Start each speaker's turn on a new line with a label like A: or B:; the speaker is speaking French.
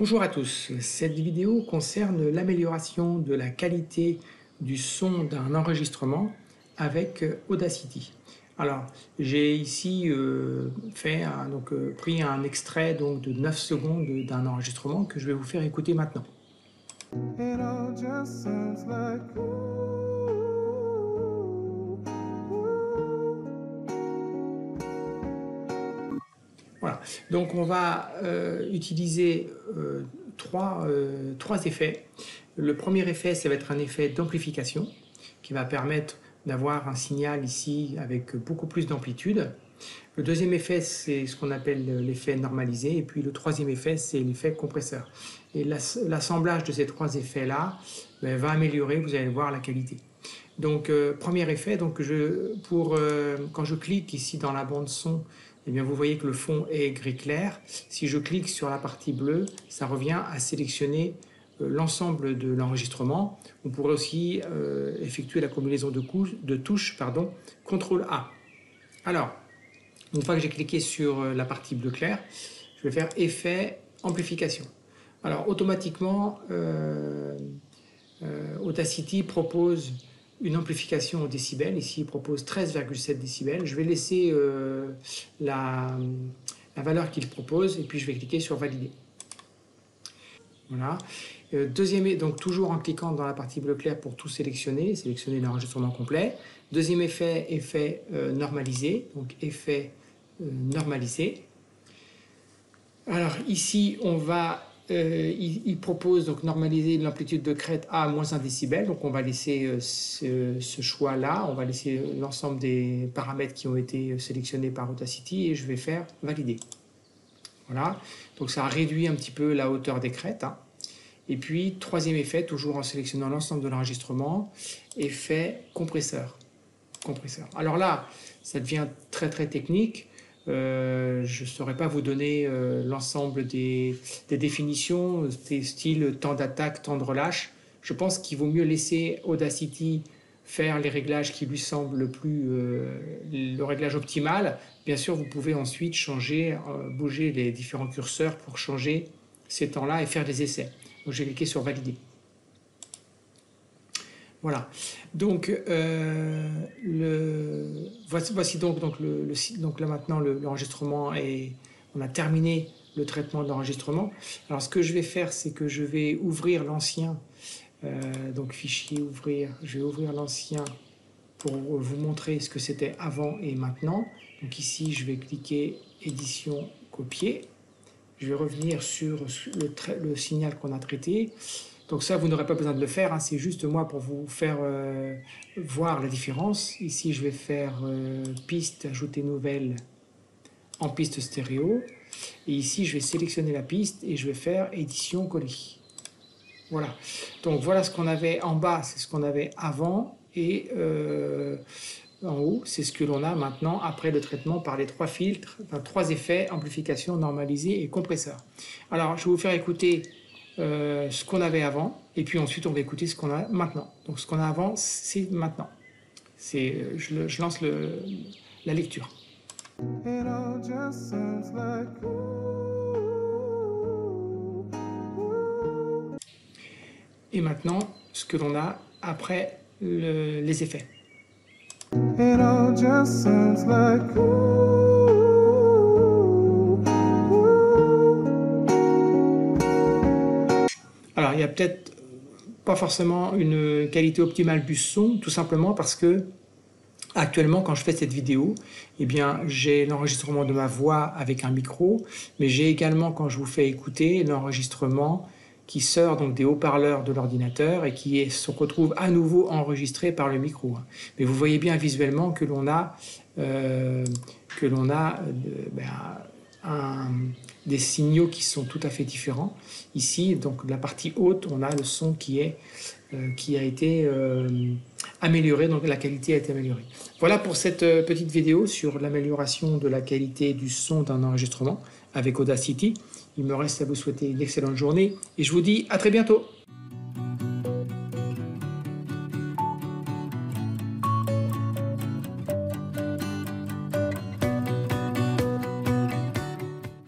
A: Bonjour à tous, cette vidéo concerne l'amélioration de la qualité du son d'un enregistrement avec Audacity. Alors, j'ai ici pris un extrait de 9 secondes d'un enregistrement que je vais vous faire écouter maintenant. Voilà, donc on va utiliser trois effets. Le premier effet, ça va être un effet d'amplification qui va permettre d'avoir un signal ici avec beaucoup plus d'amplitude. Le deuxième effet, c'est ce qu'on appelle l'effet normalisé. Et puis le troisième effet, c'est l'effet compresseur. Et l'assemblage de ces trois effets-là va améliorer, vous allez voir, la qualité. Donc, premier effet, quand je clique ici dans la bande son, eh bien, vous voyez que le fond est gris clair. Si je clique sur la partie bleue, ça revient à sélectionner l'ensemble de l'enregistrement. On pourrait aussi effectuer la combinaison de touches, CTRL A. Alors, une fois que j'ai cliqué sur la partie bleu clair, je vais faire effet amplification. Alors, automatiquement, Audacity propose une amplification au décibel. Ici, il propose 13,7 décibels. Je vais laisser la valeur qu'il propose et puis je vais cliquer sur valider. Voilà. Donc toujours en cliquant dans la partie bleu clair pour tout sélectionner l'enregistrement complet. Deuxième effet, normalisé. Donc effet normalisé. Alors ici, on va il propose donc normaliser l'amplitude de crête à moins 1 décibel. Donc on va laisser ce choix-là. On va laisser l'ensemble des paramètres qui ont été sélectionnés par Audacity et je vais faire valider. Voilà. Donc ça réduit un petit peu la hauteur des crêtes. Et puis troisième effet, toujours en sélectionnant l'ensemble de l'enregistrement, effet compresseur. Alors là, ça devient très technique. Je ne saurais pas vous donner l'ensemble des définitions, des styles temps d'attaque, temps de relâche. Je pense qu'il vaut mieux laisser Audacity faire les réglages qui lui semblent le réglage optimal. Bien sûr, vous pouvez ensuite bouger les différents curseurs pour changer ces temps-là et faire des essais. Donc, j'ai cliqué sur valider. Voilà, donc voici donc là maintenant l'enregistrement on a terminé le traitement de l'enregistrement. Alors ce que je vais faire, c'est que je vais ouvrir l'ancien, donc fichier ouvrir, je vais ouvrir l'ancien pour vous montrer ce que c'était avant et maintenant. Donc ici je vais cliquer édition, copier, je vais revenir sur le signal qu'on a traité. Donc ça, vous n'aurez pas besoin de le faire, c'est juste moi pour vous faire voir la différence. Ici, je vais faire piste, ajouter nouvelle en piste stéréo. Et ici, je vais sélectionner la piste et je vais faire édition coller. Voilà. Donc voilà ce qu'on avait en bas, c'est ce qu'on avait avant. Et en haut, c'est ce que l'on a maintenant après le traitement par les trois filtres, trois effets, amplification, normalisé et compresseur. Alors, je vais vous faire écouter ce qu'on avait avant, et puis ensuite on va écouter ce qu'on a maintenant. Donc ce qu'on a avant, c'est maintenant. Je lance la lecture. Et maintenant, ce que l'on a après les effets. Alors, il n'y a peut-être pas forcément une qualité optimale du son, tout simplement parce que actuellement, quand je fais cette vidéo, eh bien, j'ai l'enregistrement de ma voix avec un micro, mais j'ai également, quand je vous fais écouter, l'enregistrement qui sort donc des haut-parleurs de l'ordinateur et qui se retrouve à nouveau enregistré par le micro. Mais vous voyez bien visuellement que l'on a, des signaux qui sont tout à fait différents. Ici, donc la partie haute, on a le son qui a été amélioré, donc la qualité a été améliorée. Voilà pour cette petite vidéo sur l'amélioration de la qualité du son d'un enregistrement avec Audacity. Il me reste à vous souhaiter une excellente journée et je vous dis à très bientôt.